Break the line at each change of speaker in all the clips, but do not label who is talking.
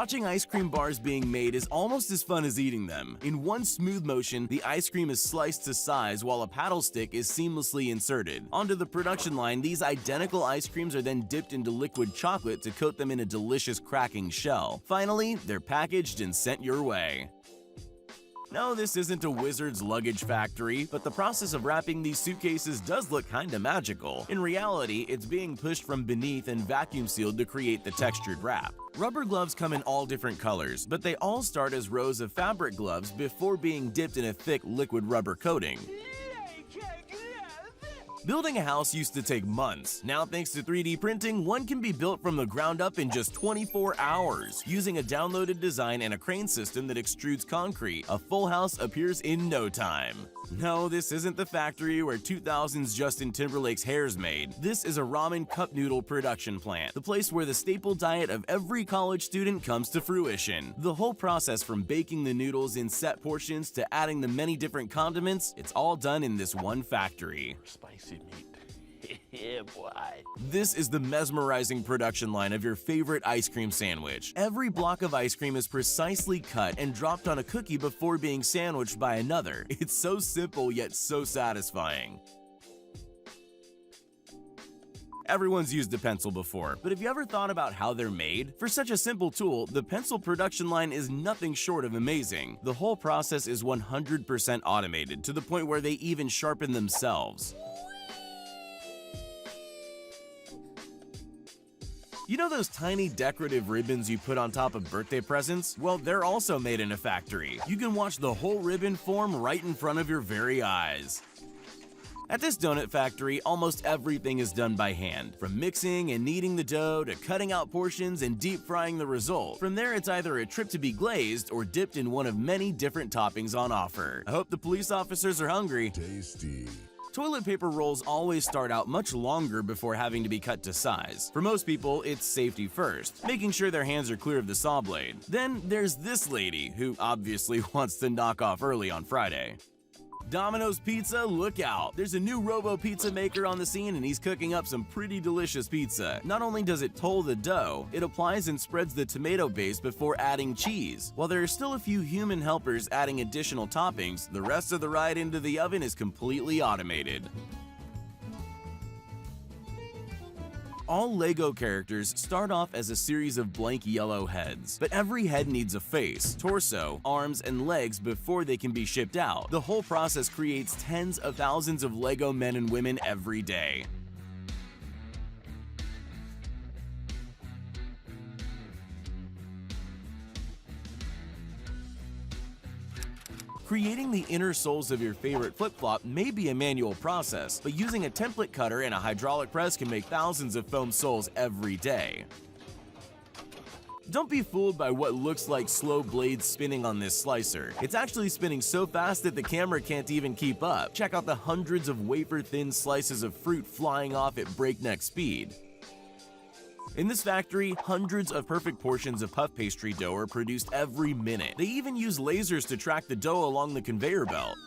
Watching ice cream bars being made is almost as fun as eating them. In one smooth motion, the ice cream is sliced to size while a paddle stick is seamlessly inserted. Onto the production line, these identical ice creams are then dipped into liquid chocolate to coat them in a delicious cracking shell. Finally, they're packaged and sent your way. No, this isn't a wizard's luggage factory, but the process of wrapping these suitcases does look kinda magical. In reality, it's being pushed from beneath and vacuum sealed to create the textured wrap. Rubber gloves come in all different colors, but they all start as rows of fabric gloves before being dipped in a thick liquid rubber coating. Building a house used to take months. Now, thanks to 3D printing, one can be built from the ground up in just 24 hours. Using a downloaded design and a crane system that extrudes concrete, a full house appears in no time. No, this isn't the factory where 2000's Justin Timberlake's hair's made. This is a ramen cup noodle production plant, the place where the staple diet of every college student comes to fruition. The whole process from baking the noodles in set portions to adding the many different condiments, it's all done in this one factory.
Spicy meat. Yeah, boy.
This is the mesmerizing production line of your favorite ice cream sandwich. Every block of ice cream is precisely cut and dropped on a cookie before being sandwiched by another. It's so simple yet so satisfying. Everyone's used a pencil before, but have you ever thought about how they're made? For such a simple tool, the pencil production line is nothing short of amazing. The whole process is 100% automated, to the point where they even sharpen themselves. You know those tiny decorative ribbons you put on top of birthday presents? Well, they're also made in a factory. You can watch the whole ribbon form right in front of your very eyes. At this donut factory, almost everything is done by hand, from mixing and kneading the dough to cutting out portions and deep frying the result. From there, it's either a trip to be glazed or dipped in one of many different toppings on offer. I hope the police officers are hungry.
Tasty.
Toilet paper rolls always start out much longer before having to be cut to size. For most people, it's safety first, making sure their hands are clear of the saw blade. Then there's this lady, who obviously wants to knock off early on Friday. Domino's Pizza, look out! There's a new robo-pizza maker on the scene and he's cooking up some pretty delicious pizza. Not only does it toll the dough, it applies and spreads the tomato base before adding cheese. While there are still a few human helpers adding additional toppings, the rest of the ride into the oven is completely automated. All LEGO characters start off as a series of blank yellow heads, but every head needs a face, torso, arms, and legs before they can be shipped out. The whole process creates tens of thousands of LEGO men and women every day. Creating the inner soles of your favorite flip-flop may be a manual process, but using a template cutter and a hydraulic press can make thousands of foam soles every day. Don't be fooled by what looks like slow blades spinning on this slicer. It's actually spinning so fast that the camera can't even keep up. Check out the hundreds of wafer-thin slices of fruit flying off at breakneck speed. In this factory, hundreds of perfect portions of puff pastry dough are produced every minute. They even use lasers to track the dough along the conveyor belt.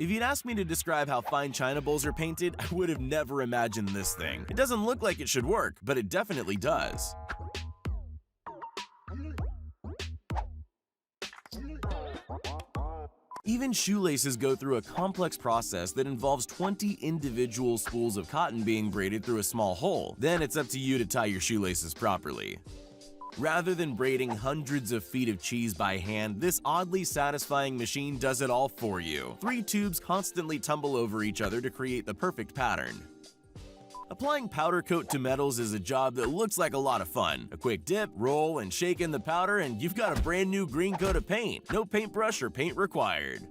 If you'd asked me to describe how fine china bowls are painted, I would have never imagined this thing. It doesn't look like it should work, but it definitely does. Even shoelaces go through a complex process that involves 20 individual spools of cotton being braided through a small hole. Then it's up to you to tie your shoelaces properly. Rather than braiding hundreds of feet of cheese by hand, this oddly satisfying machine does it all for you. 3 tubes constantly tumble over each other to create the perfect pattern. Applying powder coat to metals is a job that looks like a lot of fun. A quick dip, roll, and shake in the powder and you've got a brand new green coat of paint. No paintbrush or paint required.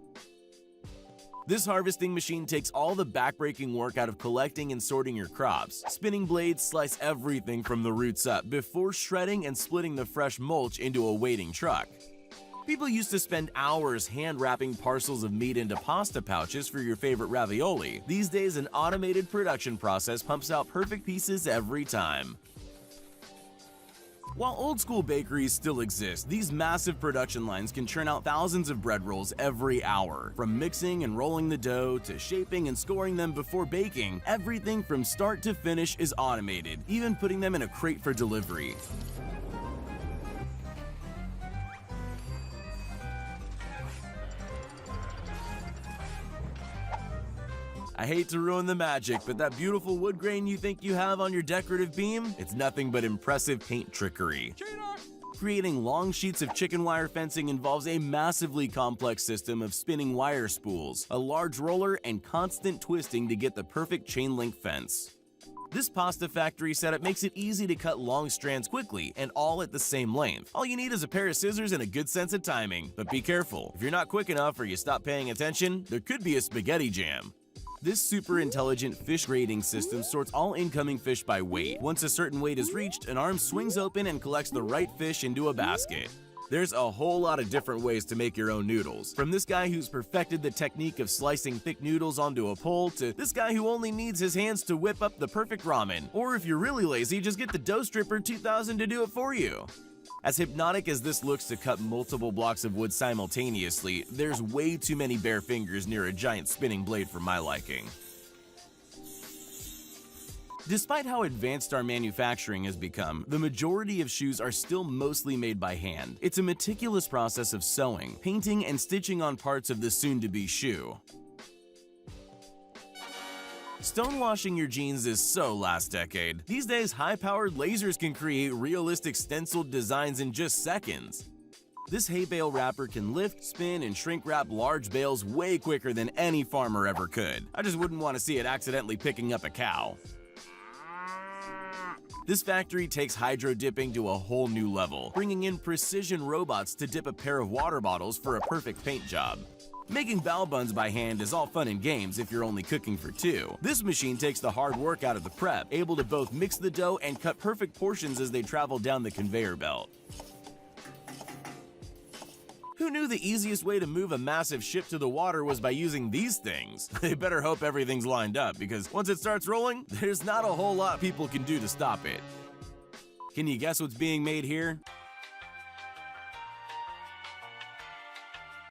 This harvesting machine takes all the backbreaking work out of collecting and sorting your crops. Spinning blades slice everything from the roots up before shredding and splitting the fresh mulch into a waiting truck. People used to spend hours hand-wrapping parcels of meat into pasta pouches for your favorite ravioli. These days, an automated production process pumps out perfect pieces every time. While old-school bakeries still exist, these massive production lines can churn out thousands of bread rolls every hour. From mixing and rolling the dough to shaping and scoring them before baking, everything from start to finish is automated, even putting them in a crate for delivery. I hate to ruin the magic, but that beautiful wood grain you think you have on your decorative beam? It's nothing but impressive paint trickery. Creating long sheets of chicken wire fencing involves a massively complex system of spinning wire spools, a large roller, and constant twisting to get the perfect chain-link fence. This pasta factory setup makes it easy to cut long strands quickly and all at the same length. All you need is a pair of scissors and a good sense of timing. But be careful, if you're not quick enough or you stop paying attention, there could be a spaghetti jam. This super intelligent fish grading system sorts all incoming fish by weight. Once a certain weight is reached, an arm swings open and collects the right fish into a basket. There's a whole lot of different ways to make your own noodles. From this guy who's perfected the technique of slicing thick noodles onto a pole to this guy who only needs his hands to whip up the perfect ramen. Or if you're really lazy, just get the Dough Stripper 2000 to do it for you. As hypnotic as this looks to cut multiple blocks of wood simultaneously, there's way too many bare fingers near a giant spinning blade for my liking. Despite how advanced our manufacturing has become, the majority of shoes are still mostly made by hand. It's a meticulous process of sewing, painting, and stitching on parts of the soon-to-be shoe. Stonewashing your jeans is so last decade. These days, high-powered lasers can create realistic stenciled designs in just seconds. This hay bale wrapper can lift, spin, and shrink wrap large bales way quicker than any farmer ever could. I just wouldn't want to see it accidentally picking up a cow. This factory takes hydro dipping to a whole new level, bringing in precision robots to dip a pair of water bottles for a perfect paint job. Making bao buns by hand is all fun and games if you're only cooking for two. This machine takes the hard work out of the prep, able to both mix the dough and cut perfect portions as they travel down the conveyor belt. Who knew the easiest way to move a massive ship to the water was by using these things? They better hope everything's lined up, because once it starts rolling, there's not a whole lot people can do to stop it. Can you guess what's being made here?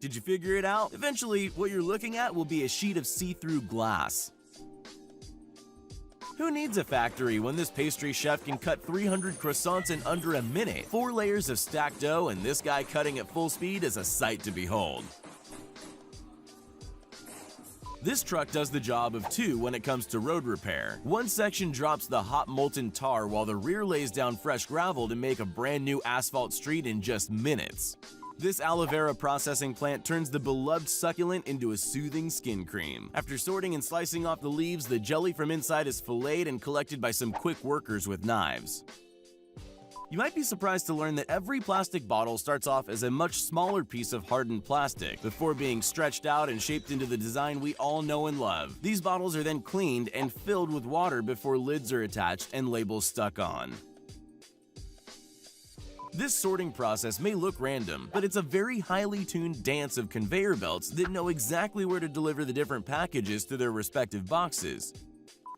Did you figure it out? Eventually, what you're looking at will be a sheet of see-through glass. Who needs a factory when this pastry chef can cut 300 croissants in under a minute? 4 layers of stacked dough, and this guy cutting at full speed is a sight to behold. This truck does the job of 2 when it comes to road repair. One section drops the hot molten tar while the rear lays down fresh gravel to make a brand new asphalt street in just minutes. This aloe vera processing plant turns the beloved succulent into a soothing skin cream. After sorting and slicing off the leaves, the jelly from inside is filleted and collected by some quick workers with knives. You might be surprised to learn that every plastic bottle starts off as a much smaller piece of hardened plastic, before being stretched out and shaped into the design we all know and love. These bottles are then cleaned and filled with water before lids are attached and labels stuck on. This sorting process may look random, but it's a very highly tuned dance of conveyor belts that know exactly where to deliver the different packages to their respective boxes.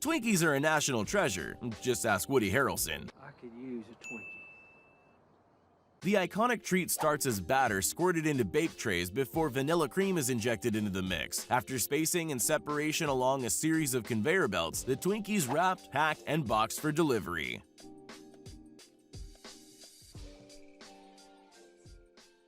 Twinkies are a national treasure. Just ask Woody Harrelson.
I could use a Twinkie.
The iconic treat starts as batter squirted into bake trays before vanilla cream is injected into the mix. After spacing and separation along a series of conveyor belts, the Twinkie's wrapped, packed, and boxed for delivery.